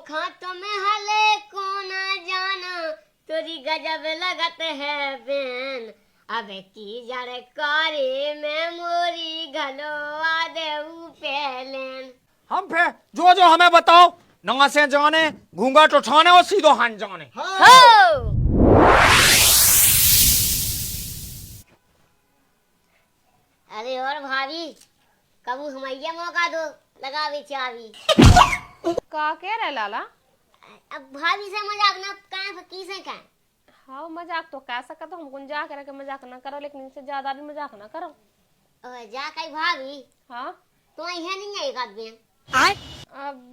मोखा तुम्हें हले को न जाना तोरी गजब लगत है बेन अबे की जड़ कारी में मोरी घलो आदे पहलेन। हम फिर जो हमें बताओ नंगा से जाने घूंघट उठाने और सीधो हाथ जाने। अरे और भाभी कबू हमाइया मौका दो लगा भी चाबी। का कह रहा लाला? अब भाभी से मजाक ना काहे फकी से काहे? हाँ मजाक तो कह सका तो हमको जा कर के मजाक ना करो लेकिन इनसे ज्यादा भी मजाक ना करो। ओए जा कई भाभी हाँ तो है नहीं है एक आदमी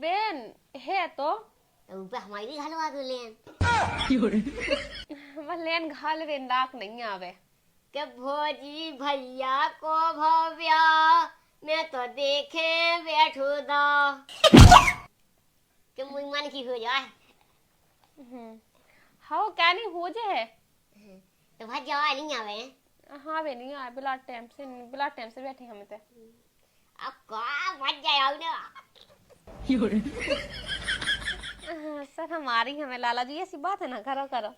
बेन है तो ऊपर हमारी घलवा दो लेन लेन घाल रे नाक नहीं आवे के भोजी भैया को भव्या मैं तो देखे बैठो दा के मुई मन की हो जाए। हाँ क्या नहीं हो जे है तो भाई जावा नहीं आवे। हाँ वे नहीं आए बिला टाइम से बैठे हमें तो अब का भाग जाए आओ ना सर हमारी हमें लाला जी ऐसी बात है ना करो करो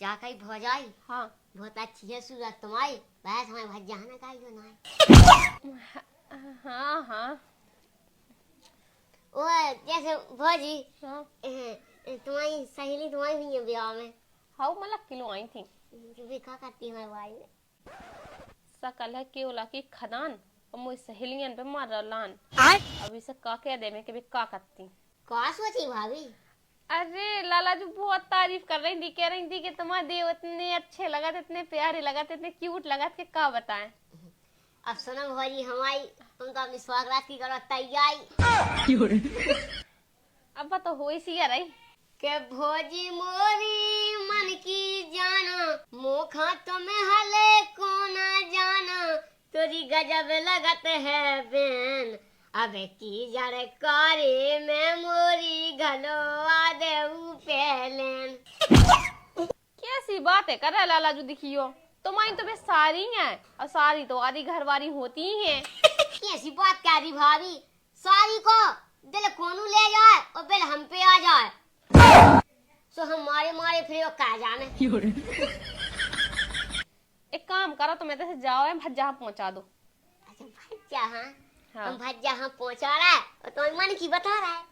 जा कहीं भौजाई हाँ बहुत अच्छी है सूरत तुम्हारी बस हमें भज जाना काई हो ना। हाँ हाँ ओ जैसे भौजी हाँ तुम्हारी सहेली तुम्हारी भी है ब्याह में। हाँ मतलब किलो आई थी भी का करती है भाई में सकल है केवला की खदान और मुझ सहेलियन पे मार लान अभी से का कह दे मैं कि भी का करती का सोची भाभी? अरे लाला जी बहुत तारीफ कर रही थी कह रही थी कि तुम्हारे देव इतने अच्छे लगा थे इतने प्यारे लगा थे इतने क्यूट लगा थे का बताएं। अब सुनो भौजी हमारी तुम तो अपनी स्वागत की करो तैयारी अब तो हो ही सी रही के भौजी मोरी मन की जाना मोखा तुम्हें हले को न जाना तोरी गजब लगत है बेन अबे की जड़ कारी में मोरी घलो आदे पहलेन। कैसी बात है कर रहा लाला जो दिखियो तुम्हारी तो बे सारी है और सारी तो आधी घरवारी होती ही है। कैसी बात कह रही भाभी? सारी को दिल कोनू ले जाए और बिल हम पे आ जाए सो हम मारे मारे फिर कह जाने। एक काम करो तुम्हें तो जाओ भज्जा पहुंचा दो। अच्छा भज्जा हाँ हाँ। हम भज्जा हम पहुंचा रहा है और तुम्हारी मन की बता रहा है।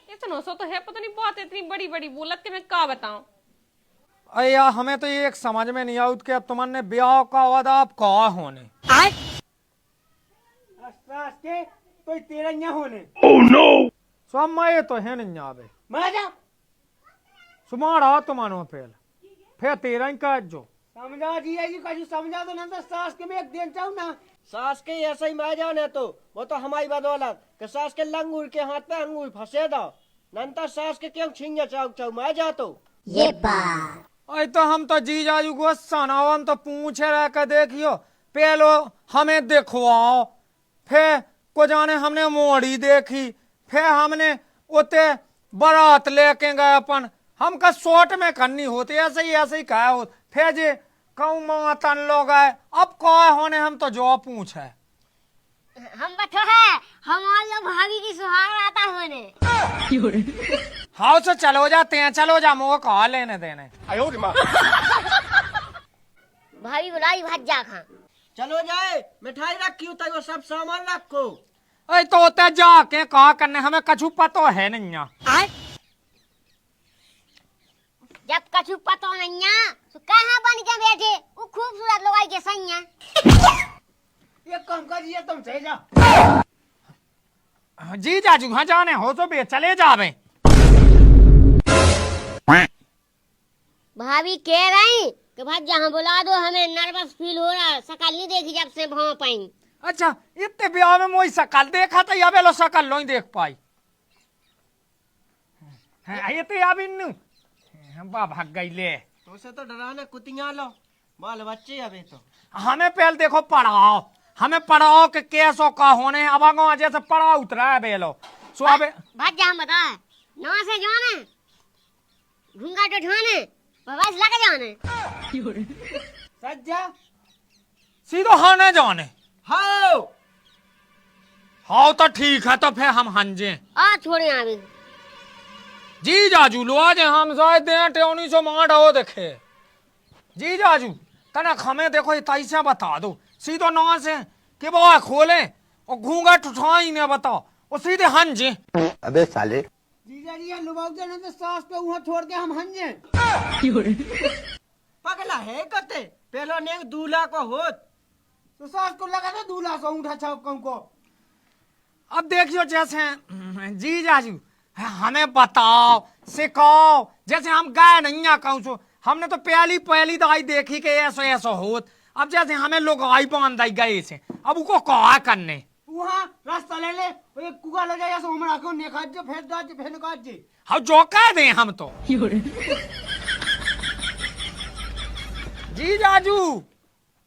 इतना सो तो है पता नहीं बात इतनी बड़ी बड़ी बोलत के मैं का बताऊं। अरे यार हमें तो ये एक समझ में नहीं आउत कि तुमने ब्याह का वादा आप कहा होने के तो तेरा यहाँ होने समय तो है नहीं आवे मजा सुमारा तुम्हारो फिर तेरा ही कह जो समझा जी है जी कहीं समझा तो ना तो सास के में एक दिन चाहूँ ना सास के ऐसा ही मैं जाने तो वो तो हमारी बदौलत के सास के लंगूर के हाथ पे अंगूर फंसे दो नंतर सास के क्यों छींगे चाउ चाउ मैं जा तो ये बात अरे तो हम तो जी जाजू को सनाओ हम तो पूछे रह कर देखियो पहलो हमें दिखवाओ फिर को जाने हमने मोड़ी देखी फिर हमने उते बारात लेके गए अपन हम का शॉर्ट में करनी होती ऐसे ही कहा हो फिर जे कहूँ मातन लोग आए अब कहा होने हम तो जो पूछे हम बतो है हमारे भाभी की सुहाग आता होने। हाँ से चलो जाते हैं चलो जा मुँह कहा लेने देने भाभी बुलाई भज्जा खा चलो जाए मिठाई रखी तक वो सब सामान रखो। अरे तो ते जाके कहा करने हमें कछु पतो है नहीं जब कछु पतो नहीं तो कहाँ बन के बैठे वो खूबसूरत लोग के सैया ये काम करिए तुम सही जा जी जाजू हाँ जाने हो तो बे चले जावे भाभी कह रही कि भाई जहाँ बुला दो हमें नर्वस फील हो रहा शकल नहीं देखी जब से भाव पाई। अच्छा इतने ब्याह में मोई शकल देखा था या बेलो शकल नहीं देख पाई ये तो या भी नु बा भाग गई ले तो से तो डराना कुतिया लो बाल बच्चे अबे तो हमें पहले देखो पढ़ाओ हमें पढ़ाओ कि कैसो का होने अब आगो जैसे पढ़ा उतरा है बेलो सो अबे भाग जा हम बता नवा से जाने घूंगा तो ठाने बस लग जाने सज्जा सीधो हाँ न जाने हाँ हाँ तो ठीक है, तो फिर हम हंजे आ छोड़े आवे जी जाजू लो आज हम जाए दे टेवनी सो मार डाओ देखे जी जाजू तनक हमें देखो तैसे बता दो सीधो ना से कि वो खोले और घूंघट उठाई ने बताओ और सीधे हंजे। अबे साले जीजा जी लुबाऊ जाने तो सास पे वहाँ छोड़ के हम हंजे पगला है करते पहले ने दूल्हा को होत तो सास को लगा था दूल्हा से उठा छाप को। अब देखियो जैसे जी जाजू हमें बताओ सिखाओ, जैसे हम गाय नहीं आ कहूँ छो हमने तो पहली दाई देखी के ऐसा ऐसा होत। अब जैसे हमें लोग आई बांध गए से अब उनको कहा करने वहाँ रास्ता ले ले एक कुका ले जाए ऐसा हमरा को निकाल जे फेंक दो जे फेंक काट जे हम जो कह दे हम तो जी जाजू।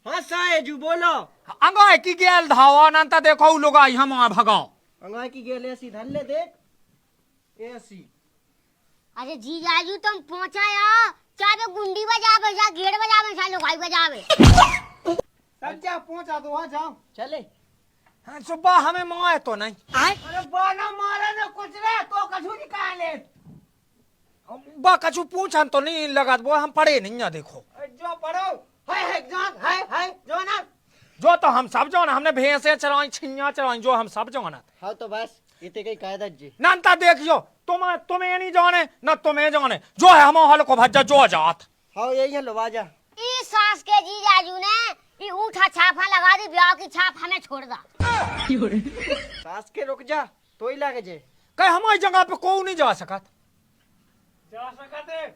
हाँ साहेजू बोलो अंगाय की गेल धावा नंता देखो लोग आई हम वहां भगाओ अंगाई की गेल ऐसी धन ले देख ऐसी। अरे जी जाजू तुम पहुंचाया चाहे गुंडी बजावे या गेड़ बजावे या लोगाई बजावे सब जा पहुंचा दो आ जाओ चले। हाँ, सुबह हमें माए तो नहीं अरे बाना मारे न कुछ रे तो कछु निकाले बा कछु पूछन तो नहीं लगा वो हम पढ़े नहीं है देखो जो पढ़ो है जान है जो ना जो तो हम सब जाना हमने भैंसे चलाई छिया चलाई जो हम सब जाना हाँ तो बस इतने कई कायदा जी नंता देखियो तुम्हें नहीं जाने न तुम्हें जाने जो है हम हल को भज्जा जो जात। हाँ यही है लवाजा ई सास के जी जाजू ने ई ऊँटा छापा लगा दी ब्याह की छाप हमें छोड़ दा सास के रुक जा तो ही लागे जे कहीं हमारी जगह पे कोई नहीं जा सकत जा सकते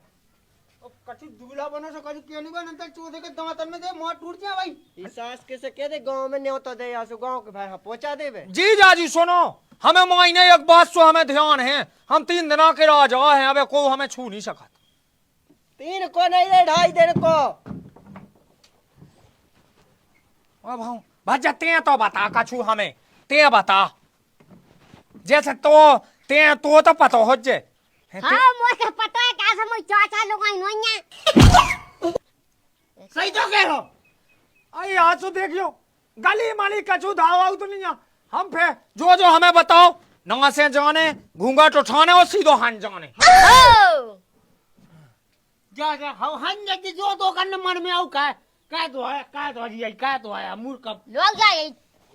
कछु दूल्हा बनो सो कछु क्यों नहीं बन चूदे के दांतन में दे मोट टूट जा भाई इस सास के से कह दे गांव में न्योता दे या सो गांव के भाई पहुंचा देवे। जी जाजी सुनो हमें मायने एक बात सो हमें ध्यान है हम 3 दिना के राजा हैं अब को हमें छू नहीं सकत 3 को नहीं रे 2.5 दिन को अब हम भज्जा ते तो बता कछु हमें ते बता जैसे तो ते तो पता हो जे हाँ मुझे पता है कैसे मुझे चाचा लोग आई नोइया सही तो कह रहो अरे आज तो देखियो गली माली कछु धावा तो नहीं है हम फिर जो हमें बताओ ना से जाने घूंघट उठाने और सीधो हन जाने जा हम हन जल्दी जो तो करने मन में आऊ का तो है मूर्ख लोग जाए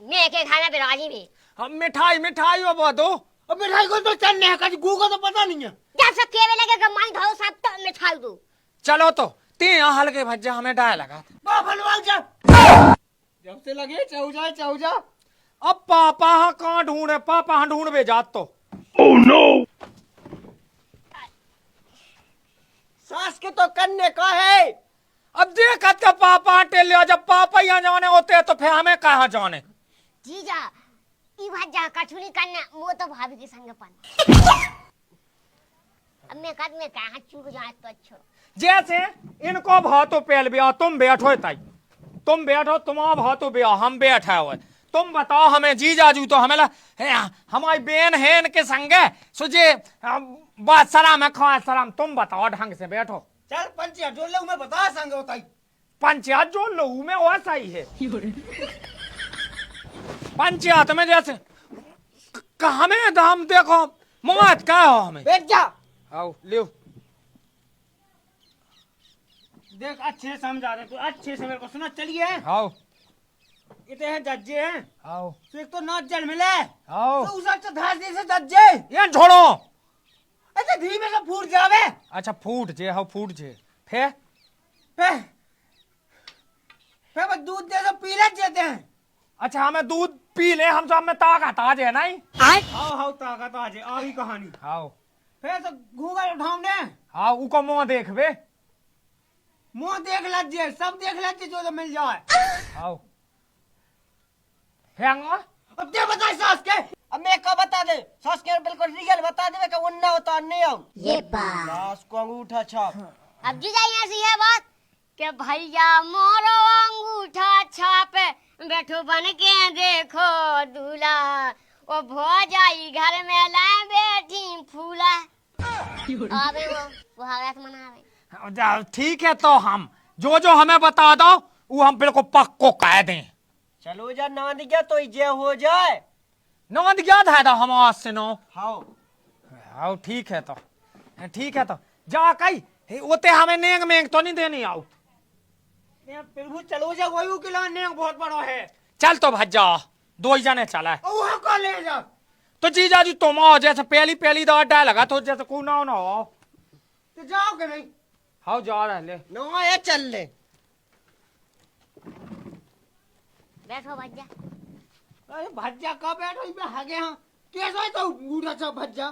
मैं के खाना पे राजी भी हम मिठाई वो दो अब मिठाई को तो चलने है कभी गू को तो पता नहीं है जब सब केवे लगे गमाई धाओ सब तो मिठाई दो चलो तो ते हल्के भज्जा हमें डाय लगा बनवाल जा जब से लगे चाऊ जा अब पापा कहाँ ढूंढे पापा ढूंढ बे जात तो सास के तो करने का है अब देखत के पापा टेलियो जब पापा यहाँ जाने होते तो फिर हमें कहाँ जाने जीजा ई भज्जा कछुली करना वो तो भाभी के संग पाना अब मैं कद में कहा चूक जाए तो अच्छा जैसे इनको भातो पेल बिया तुम बैठो ताई तुम बैठो तुम्हारा भातो बिया हम बैठा हुए तुम बताओ हमें जी जाजू तो हमें हमारी बेन है इनके संगे सुझे बात सलाम है खा सलाम तुम बताओ ढंग से बैठो चल पंचिया जोड़ ले मैं बता संग होता ही पंचायत जो लो में वैसा ही है पंचायत में जैसे हमें दाम देखो मौत क्या हो हमें बैठ जा आओ लियो देख अच्छे से समझा रहे तू अच्छे से मेरे को सुना चलिए आओ इतने हैं जज्जे हैं आओ तो एक तो नाच जल मिले आओ तो उस अच्छा धास से जज्जे ये छोड़ो अच्छा धीमे से फूट जावे अच्छा फूट जे हो फूट जे फे फिर दूध दे तो पी ले देते हैं अच्छा हमें दूध पी ले हम सब में ताकत आ जाए नहीं आओ ताकत आ जाए आ ही कहानी आओ फिर तो घूंघट उठाऊंगे आओ उको मुंह देख बे मुंह देख लीजिए सब देख लीजिए जो तो मिल जाए आओ हैंगा अब दे बता सास के अब मैं क्या बता दे सास के बिल्कुल रियल बता दे कि उन्ना होता नहीं आऊं ये बात सास को अंगूठा छाप अब जी जाइए ऐसी है बात कि भैया मोरो अंगूठा छाप बैठो बन के देखो दूल्हा वो भौजाई घर में लाए बैठी फूला आवे वो हवस मनावे ठीक है तो हम जो हमें बता दो वो हम बिल्कुल पक्को कह दें चलो जा ना दिया तो जे हो जाए नौंद गया था हम आज से नो। हाओ आओ ठीक है तो जा कई ओते हमें नेंग मेंग तो नहीं देनी आओ। मैं प्रभु चलो जा वही किला ने बहुत बड़ा है। चल तो भज्जा 2 ही जने चला है। वहां का ले जा तो जीजा जी तुम आओ जैसे पहली दवा डा लगा तो जैसे को ना हो तो जाओगे नहीं। हाँ जा रहा ले नो ये चल ले। बैठो भज्जा। अरे भज्जा का बैठो इसमें हगे हां कैसा है तो बूढ़ा सा भज्जा।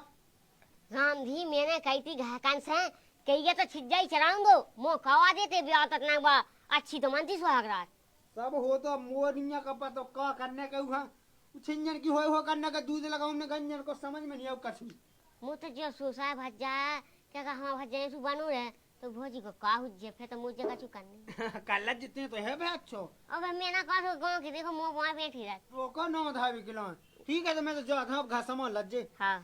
रामधी मैंने कही थी घाकन से कही तो छिज्जा ही चराऊं दो मो कवा देते ब्याह तक बा अच्छी तो मनती सुहाग रात सब हो तो मोरिया का पता का करने का हुआ छिंजन की हो करने का दूध लगाऊं ने गंजन को समझ में नहीं आऊ कछु। मु तो जो सोचा है भज्जा क्या का हम भज्जा सु बनू रे तो भोजी को का हुज्जे फिर तो मुझे कछु करने कल्ला जितने तो है बे अच्छो। अब मैं ना कह गांव के देखो मो वहां बैठी रह वो को नो धावी किलो ठीक है तो मैं तो जा था घास सामान लज्जे। हां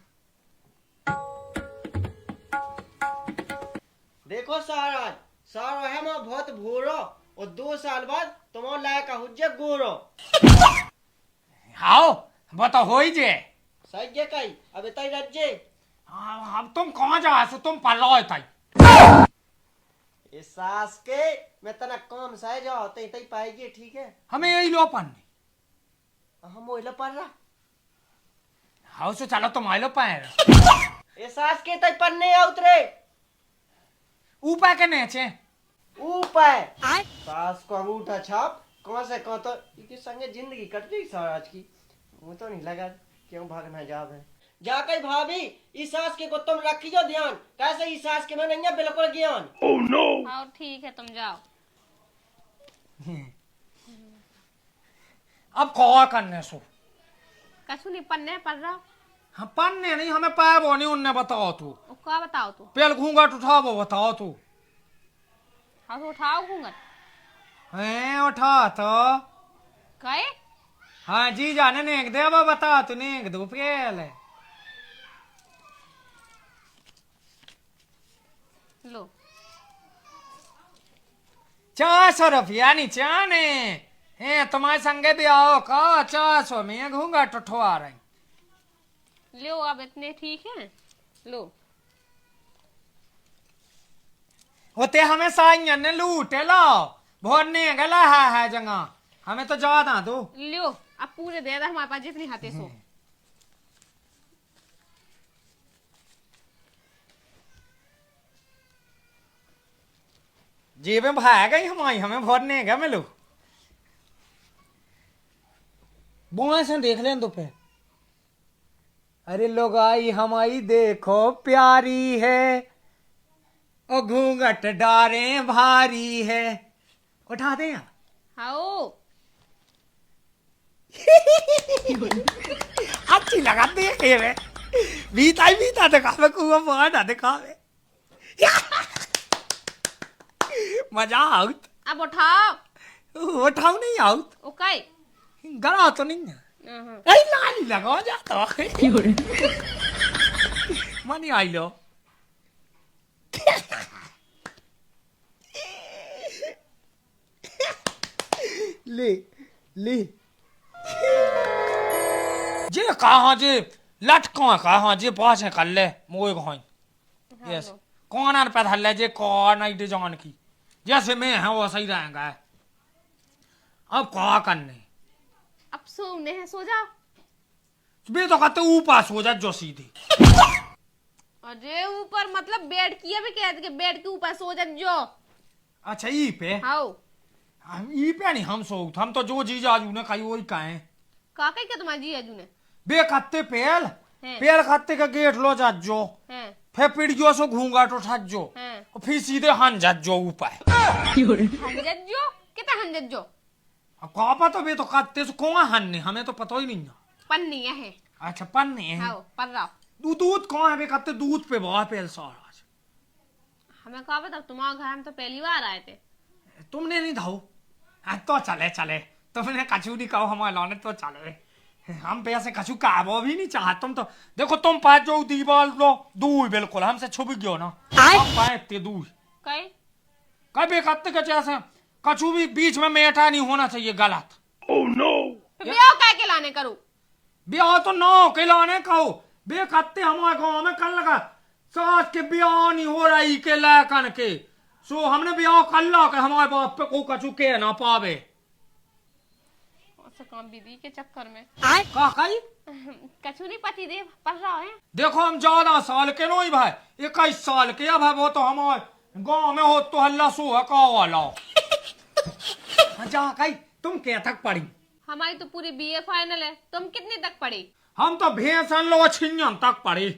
देखो सारा है मैं बहुत भूरो और 2 साल बाद तुम्हारे लायक का हुज्जे गोरो। आओ बता हो ही जे सही जे कई अब इतना रज्जे। अब तुम कहाँ जा सो तुम पल्लो ताई इस सास के मैं तना काम सह जाओ तई तई पाएगी ठीक है। हमें यही लो पन्ने हम ओइला पर रहा हाउ सो चलो तुम आइलो पाए इस सास के तई पन्ने उतरे ऊपर के नीचे ऊपर सास को अंगूठा छाप कौन से कौन तो इसके संगे जिंदगी कट गई आज की। वो तो नहीं लगा क्यों भागना जाब है जाके भाभी इस सास के को तुम रखियो ध्यान कैसे इस सास के में नहीं है बिल्कुल ज्ञान। ओह नो हाँ ठीक है तुम जाओ। अब कौआ करने सो कछु नहीं पन्ने पड़ रहा हम पन्ने नहीं हमें पाए वो नहीं उनने बताओ तू क्या बताओ तू पेल घूंघट उठाओ वो बताओ तू। हाँ तो उठाओ घूंघट हैं उठा तो कहे हाँ जी जाने नेक दे अब बता तू नेक दो पेल लो 400 रुपया नहीं चाने हैं तुम्हारे संगे भी आओ का 400 में घूंघट उठवा रही। लो अब इतने ठीक है लो होते हमें साइया ने लूटे लो भोरने गला है जगह हमें तो ज्यादा दो लो अब पूरे दे दे हमारे पास जितनी हाथे सो। जेब में भाग गई हमारी हमें भोरने गए मिलो बुआ से देख लें दोपहर। अरे लोग आई हमारी देखो प्यारी है ओ घूंघट डारे भारी है उठा दे यार। हाँ अच्छी लगा देखे वे बीता दिखावे कुआ बड़ा दिखावे मजा आउत अब उठाओ उठाऊ नहीं आउत ओके गला तो नहीं है हाँ ऐ लाली लगा जाता मनी आई लो ले ले जे कहाँ जे लटका कहाँ जे पास है कर ले मोए कहाँ यस कौन आन पे धल्ले जे कौन आई डिजाइन की जैसे मैं है वो सही रहेगा। अब क्या करने अब सोने हैं सो जाओ। बे तो कहते ऊपर सो जा जो सीधी अरे ऊपर मतलब बेड की है भी कह के बेड के ऊपर सो जा जो। अच्छा ई पे हाँ हम ई पे नहीं हम सो हम तो जो जीजा आजू ने कही वही कहे काका क्या तुम्हारी जी अजू ने बे कत्ते पेल हैं। पेल कत्ते का गेट लो जा जो हैं फिर पिड़ियो सो घूंघट उठा जो हैं और फिर सीधे हन जा जो ऊपर हंजत जो कितना हंजत जो अब कहा पता बे तो कत्ते से कौन हन हमें तो पता ही नहीं है। पन्नी है अच्छा पन्ने है हाँ पर रहा दूध कौन है बे कत्ते दूध पे बहुत पेल सारा हमें कहा बता तुम्हारे घर हम तो पहली बार आए थे। तुमने नहीं धाओ तो चले चले तुमने कछू नहीं कहो हमारे लौने तो चले हम पे ऐसे कछु का वो भी नहीं चाहते तुम तो देखो तुम पास जो दीवार लो दूर बिल्कुल हमसे छुप गयो ना हम पाए इतने दूर कहे कभी कत्ते के जैसे कछु भी बीच में मेटा नहीं होना चाहिए गलत। ब्याह काय के लाने करूं ब्याह तो नौ के लाने कहो बे कत्ते हमारे गांव में कर लगा सास के ब्याह नहीं हो रही के लाकन के सो हमने ब्याह कर ला के हमारे बाप पे को कछु के ना पावे ऐसा काम दीदी के चक्कर में का कही कछु नहीं पति देव पढ़ रहा है। देखो हम 14 साल के नहीं भाई 21 साल के अब है वो तो हमारे गांव में हो तो हल्ला सो है का वाला जा कही तुम क्या तक पढ़ी हमारी तो पूरी बीए फाइनल है। तुम कितने तक पढ़ी? हम तो भेसन लो छिन्यन तक पढ़ी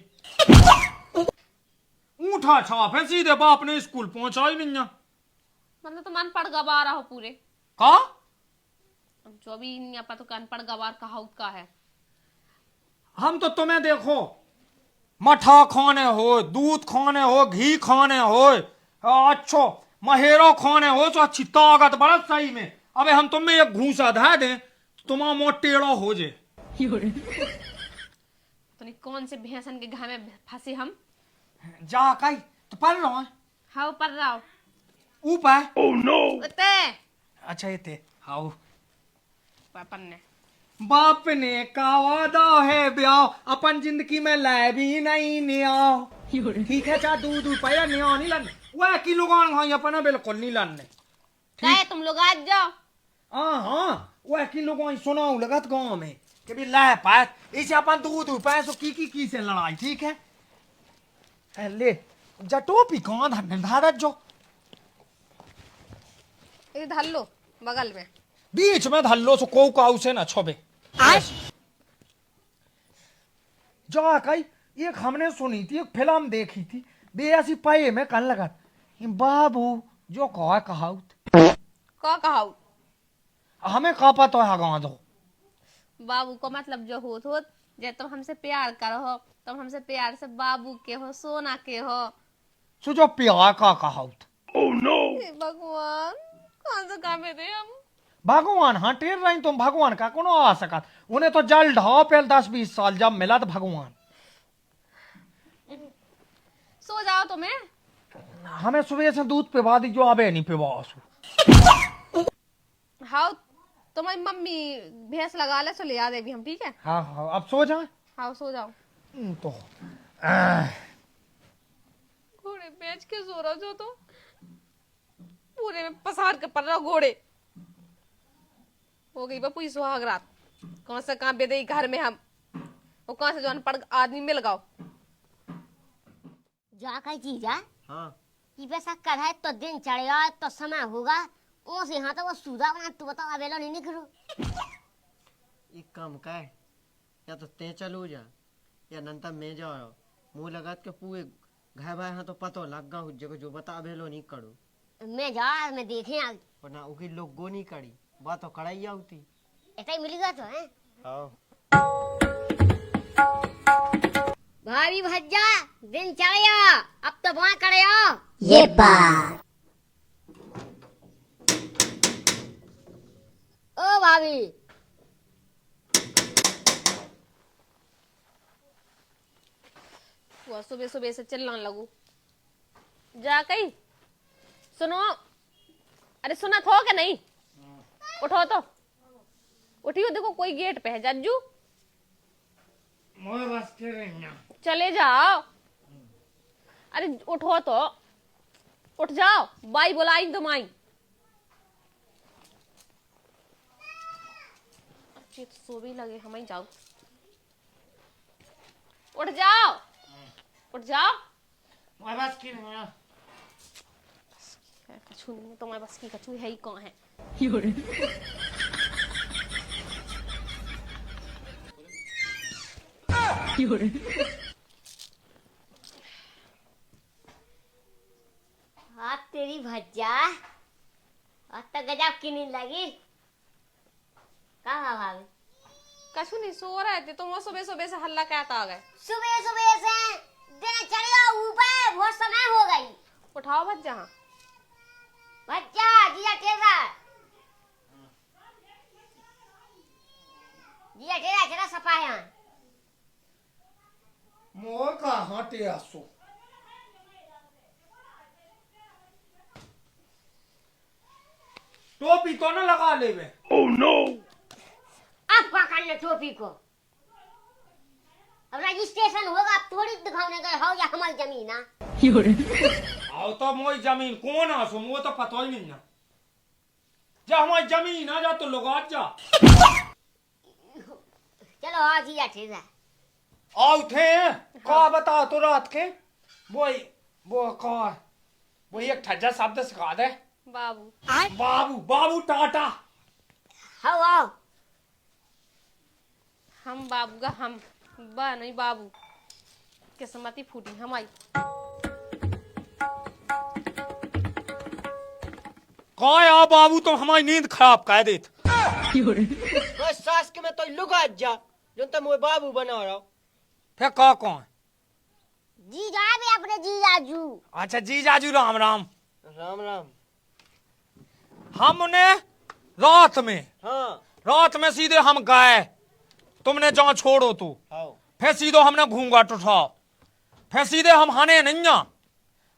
ऊठा छाप है सीधे बाप ने स्कूल पहुंचाई नहीं मतलब तुम अनपढ़ गवार हो पूरे का जो भी नहीं पता तो अनपढ़ गवार कहा का है। हम तो तुम्हें देखो मठा खाने हो दूध खाने हो घी खाने हो अच्छो महेरो खाने हो तो अच्छी ताकत बड़ा सही में अबे हम तुम्हें एक घूसा धा दें तुम्हारा मोट टेढ़ा हो जे तो नहीं कौन से भैंसन के घर में फंसे हम जा कही तो पढ़ रहा है हाँ पढ़ रहा हो ऊपर उते अच्छा ये थे हाउ पन्ने बाप ने का वादा है ब्याह अपन जिंदगी में लै भी नहीं निया ठीक है चाहे दूध पाया निया नहीं लाने वह किलो गान भाई अपन बिल्कुल नहीं लाने क्या तुम लोग आज जाओ हाँ वह किलो गान सुनाऊ लगत गाँव में कि भी लै पाए इसे अपन दूध पाए सो की से लड़ाई ठीक है ले जा टोपी कौन धरने धारत जो ये धर लो बगल में बीच में धल्लो सो को काऊ से न छोबे जा कई एक हमने सुनी थी एक फिल्म देखी थी बे ऐसी पाए में कन लगा बाबू जो कहाउत का कहाऊ हमें का पता है गाँव दो बाबू को मतलब जो हो जे तुम हमसे प्यार करो तुम हमसे प्यार से बाबू के हो सोना के हो सो जो प्यार का कहाउत हे भगवान कौन सा काम है हम भगवान हाँ टेर रही तुम भगवान का कोनो आ सका उन्हें तो जल ढाओ पहले 10-20 साल जब मिला तो भगवान सो जाओ तुम्हें हमें सुबह से दूध पिवा दी जो अबे नहीं पिवा हाँ तुम्हारी मम्मी भैंस लगा ले सो ले आ देवी हम ठीक है। हाँ अब सो जाए हाँ सो जाओ तो घोड़े बेच के सो रहा जो तो पूरे में पसार के पड़ रहा घोड़े हो गई बापू सुहाग रात कौन सा काम बेदे घर में हम वो कौन सा जो अनपढ़ आदमी में लगाओ जा कही जीजा हाँ कि पैसा कर है तो दिन चढ़ेगा तो समय होगा ओ से यहाँ तो वो सूदा बना तू बताओ अवेलो नहीं निकलो एक काम का है या तो ते चलो जा या नंतर मैं जा रहा मुंह लगा के पूरे घर भाई हाँ तो पतो लग गा जगह जो बता अबेलो नहीं करो मैं जा मैं देखे आ वरना उकी लोग गो नहीं करी बात तो कड़ाई होती ऐसा ही मिल गया तो है हाँ भाभी भज्जा दिन चढ़िया अब तो वहाँ करे आओ ये बात ओ भाभी वो सुबह सुबह से चिल्लाने लगू जा कहीं सुनो अरे सुना थो क्या नहीं उठो तो उठियो देखो कोई गेट पे है जज्जू बस के रही चले जाओ अरे उठो तो उठ जाओ बाई बुलाई तुम आई अच्छी तो सो भी लगे हमें जाओ उठ जाओ उठ जाओ बस की नहीं कछू नहीं तुम्हारे बस की कछू है ही कौन है हाँ तेरी भज्जा आज तक गजब की नींद लगी कहाँ भाभी कछू नहीं सो रहे थे तुम वो सुबह सुबह से हल्ला कहता आ गए सुबह सुबह से दिन चढ़िया ऊपर बहुत समय हो गई उठाओ बच जहाँ भज्जा जिया टेरा जिया टेरा चला सफा है मोर का हटे आसो टोपी तो न लगा लेवे अब क्या करना टोपी को अब रजिस्ट्रेशन होगा, अब थोड़ी दिखाने गए हो या हमारी जमीन ना। आओ तो मोई जमीन कौन आसो वो तो पता ही नहीं ना। जा हमारी जमीन आ जा तो लोग आज जा। चलो हाँ जीजा ठीक है। आओ थे का बता तो रात के वो का वो एक ठज्जा शब्द सिखा दे। बाबू बाबू बाबू टाटा। हाँ आओ। हम बाबू का हम बा नहीं बाबू किस्मती फूटी हमारी। कहा या बाबू तो हमारी नींद खराब कर देत। बस सास के में तो लुका जा जो तुम वो बाबू बना रहा हो। फिर का कौन? जीजा भी अपने जीजाजू। अच्छा जीजाजू राम राम। राम राम। हमने रात में सीधे हम गए, तुमने जहाँ छोड़ो तू, फिर सीधे हमने घूंघट उठाओ, फिर सीधे हम हने नहीं,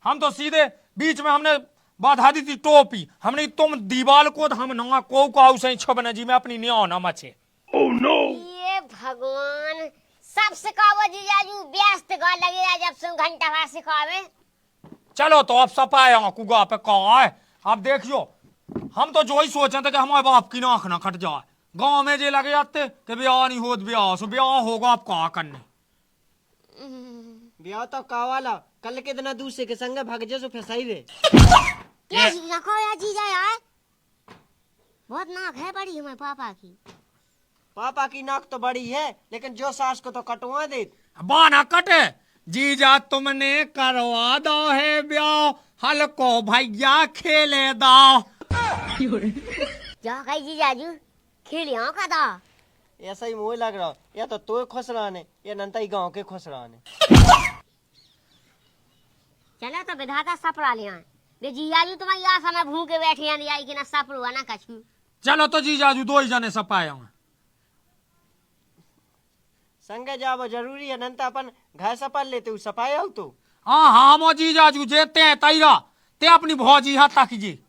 हम तो सीधे बीच में हमने बाधा दी थी टोपी, हमने तुम दीवाल को हम ना को उसे छबने जी में अपनी न्याओ ना मचे। Oh, no. ये भगवान सब सिखाओ जीजाजू, व्यस्त गा लगेगा जब सुन घंटा भर सिखावे। चलो तो अब सपाया कुगा पे कहा है। अब देखियो हम तो जो ही सोचे थे कि हमारे बाप की नाक ना खट जाए, गांव में जे लगे जाते कि ब्याह नहीं हो ब्याह होगा, आप कहा करने ब्याह तो कावाला कल के दिन दूसरे के संग भाग जे सो फसाई रे। क्या रखो यार जीजा यार, बहुत नाक है बड़ी हमारे पापा की। पापा की नाक तो बड़ी है लेकिन जो सास को तो कटवा दे। बाना कटे जीजा तुमने करवा दो है ब्याह, हल्को भैया खेले दो। जा कही जीजाजू खेलिया का था। ऐसा ही मुझे लग रहा या तो खुश रहने या नंता ही गांव के खुश रहने। चलो तो विधाता सपरा लिया रे जीजाजू, तुम्हारी आशा में भूखे बैठे हैं आई कि ना सपरुआ ना कछु। चलो तो जीजाजू दो ही जने सपाया संगे जाबो जरूरी है, नंता अपन घर सपाल लेते सपाया हो तो। हाँ मो जीजाजू जेते हैं तैरा ते अपनी भौजी हाथ कीजिए।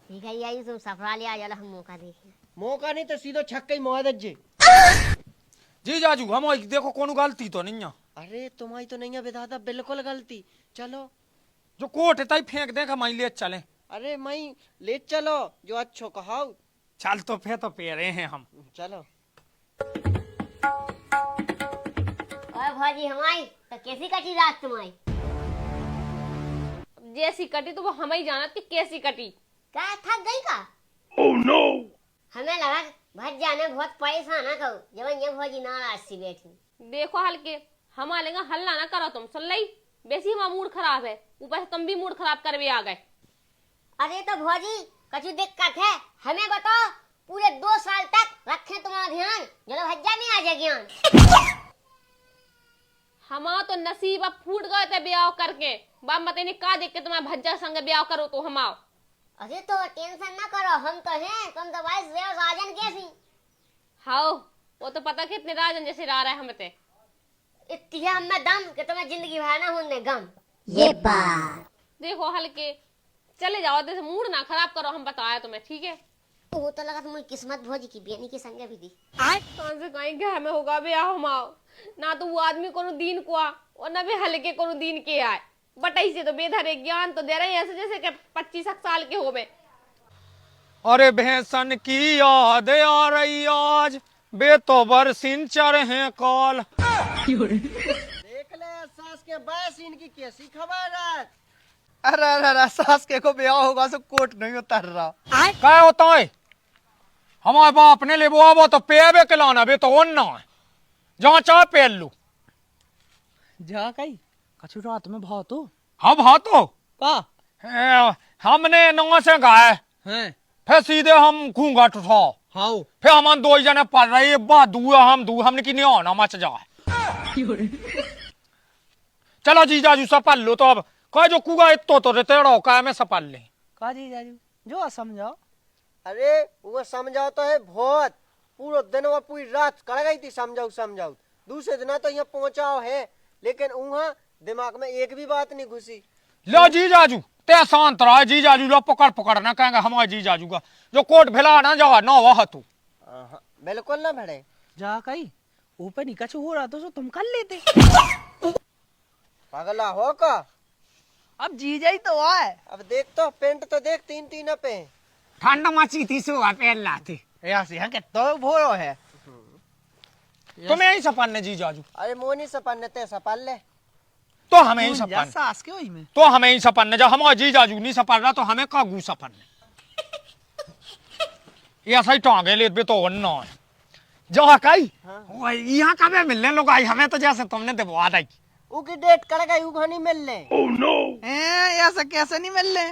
ठीक है यही तुम सफरा लिया, चलो हम मौका देखें। मौका नहीं तो सीधो छक्का ही मुआदत जे। जीजाजू हम देखो कौन गलती तो नहीं है। अरे तुम्हारी तो नहीं है विधाता, बिल्कुल गलती। चलो जो कोट तई फेंक दे मैं ले चले। अरे मई ले चलो जो अच्छो कहाओ। चल तो फिर तो पेरे हैं हम। चलो और भौजी हमारी तो कैसी कटी रात तुम्हारी? जैसी कटी तो वो हमें ही जाना कि कैसी कटी। क्या थक गई का? Oh, no. हमें लगा भज जाने बहुत परेशान है कहो जब ये भौजी नाराज सी बैठी। देखो हल्के हमारे लेगा हल्ला ना करो तुम, सुन ली वैसे ही हमारा मूड खराब है, ऊपर से तुम भी मूड खराब कर भी आ गए। अरे तो भौजी कछु दिक्कत है हमें बताओ, पूरे 2 साल तक रखे तुम्हारा ध्यान, चलो भज्जा में आ जाए ज्ञान। हमारा तो नसीब अब फूट गए थे ब्याह करके, बाप मत नहीं का देख के तुम्हारा भज्जा संग ब्याह करो तो हमारा। अरे तो टेंशन ना करो, हम तो हैं, तुम तो भाई राजन कैसी। हाँ वो तो पता कितने राजन जैसे रहा है हमें ते। इतनी हम में दम कि तुम्हें जिंदगी भर ना होने गम। ये बात देखो हल्के चले जाओ, जैसे मूड ना खराब करो, हम बताया तुम्हें ठीक है। वो तो लगा तुम्हारी किस्मत भौजी की बेनी के संगे भी दी। कौन से कहीं घर में होगा ब्याह हमारा, ना तो वो आदमी को दीन को आ और ना भी हल्के को दीन के आए, बटाई से तो बेधरे ज्ञान तो दे रहे हैं ऐसे जैसे कि 25 साल के हो गए। अरे भैंसन की याद आ रही आज, बे तो बरसिन चढ़े हैं कॉल। देख ले सास के बस इनकी कैसी खबर है। अरे सास के को ब्याह होगा तो कोट नहीं उतर रहा। क्या होता है हमारे बाप ने ले वो तो पेबे के लाना बे तो ओन्ना है, जहाँ चाह पेल लू। जा कहीं कछु रात में भाव तो हम हाथों का हमने नौ से गाय हैं फिर सीधे हम घूंघट उठाओ, हाउ फिर हम 2 जने पढ़ रहे बा दूर हम हमने की नहीं होना मच जाए। चलो जीजाजू सपल लो तो अब कह जो कुगा इतो तो रहते रहो का में सपल ले का जी जाजू जो समझाओ। अरे वो समझाओ तो है बहुत, पूरा दिन और पूरी रात कर गई थी समझाओ। दूसरे दिन तो यहाँ पहुंचाओ है लेकिन वहाँ दिमाग में एक भी बात नहीं घुसी। लो जीजाजू ते शांत रहा, जीजाजू लो पकड़ ना कहेंगे हमारे जीजाजू का जो कोट भिला ना जाओ ना वह तू। बिल्कुल ना भड़े। जा कहीं ऊपर नहीं कछु हो रहा तो तुम कर लेते। पगला हो का? अब जीजा ही तो आए। अब देख तो पेंट तो देख, तीन तीन पे। ठंड मची थी सो पहन लाते। ऐसे यहाँ के तो भोरो है। तुम्हें ही सपन जी जाजू। अरे मोनी सपन ते सपन ले। तो हमें ही सपन। सास के वही में। तो हमें ही सपन जब हम जी जाजू नहीं सपन रहा तो हमें कागू सपन। ये ऐसा ही टांगे ले तो वन्ना है। जो कई यहाँ कब मिलने लोग आई हमें तो जैसे तुमने दबवा दी। उकी डेट कर गई उगा नहीं मिल ले। Oh no. ऐसा कैसे नहीं मिल ले?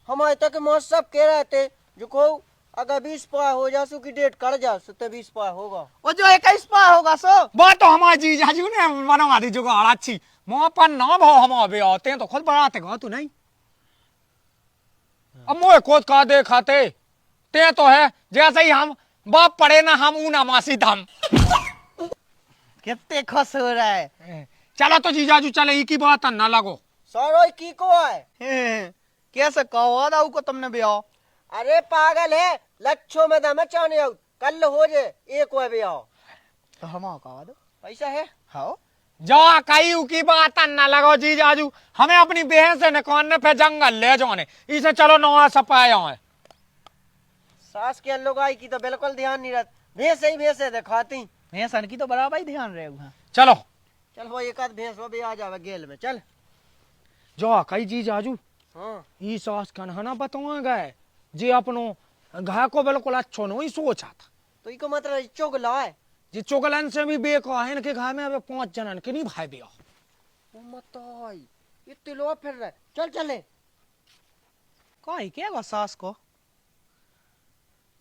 हमारे तक मौत सब कह रहे थे जो को अगर 20 पा हो जा सु की डेट कर जा सु तो 20 पा होगा। वो जो 21 पा होगा सो। बात तो हमारे जी जाजू ने बनवा दी जुगाड़ अच्छी। मोह पर ना भाव हम अबे आते हैं तो खुद बनाते गो तू नहीं। अब मोह खुद का दे खाते ते तो है जैसे ही हम बाप पड़े ना हम ऊना मासी दम। कितने खुश हो रहा है। चलो तो जीजाजू चले ही की बात ना लगो। सौरो की को है? कैसे कहो दाऊ को तुमने ब्याह? अरे पागल है, लच्छो में दम चाने आउ कल हो जे एक हुआ ब्याह। तो हम कहा दो पैसा है? हाँ जो कई की बात ना लगो जीजाजू हमें अपनी बहन से निकालने पे जंगल ले जाने इसे चलो नवा सपाया है। सास के लोग आई की तो बिल्कुल ध्यान नहीं रहता। भैंस ही भैंस दिखाती। भैंसन की तो बराबर ही ध्यान रहेगा। चलो चल वो एक आध भैंस वो भी आ जावे गेल में चल। जो कई जीजाजू हाँ ई सास कन्हना बताऊंगा जी अपनो घा को बिल्कुल अच्छो नहीं सोचा था। तो इको मतलब चुगला है। जी चुगलन से भी बेका है इनके घा में अब 5 जनन के नहीं भाई बिया। वो मत आई इतने लोग फिर रहे। चल चले। कहा क्या सास को?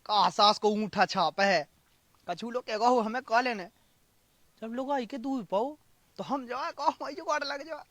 कहा सास को ऊँटा छाप है। कछु लोग कहो हमें कह लेने। जब लोग आई के दूध पाओ तो हम जाए कहो जुगाड़ लग जाए।